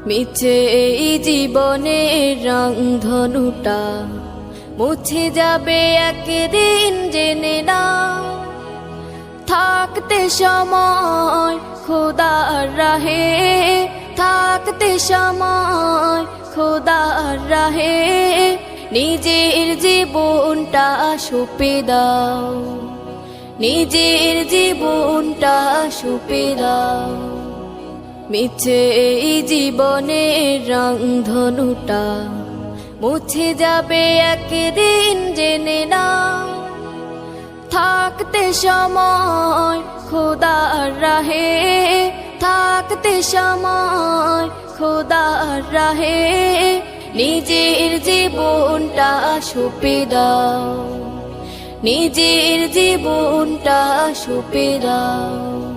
মিছে এই জীবনের রংধনুটা মুছে যাবে একদিন, জেনে নাও। থাকতে সময় খোদার রাহে, থাকতে সময় খোদার রাহে, নিজের জীবনটা সঁপে দাও, নিজের জীবনটা সঁপে দাও। মিছে এই জীবনের রংধনুটা মুছে যাবে একদিন, জেনে নাও। থাকতে সময় খোদার রাহে, থাকতে সময় খোদার রাহে, নিজের জীবনটা সঁপে দাও, নিজের জীবনটা সঁপে দাও।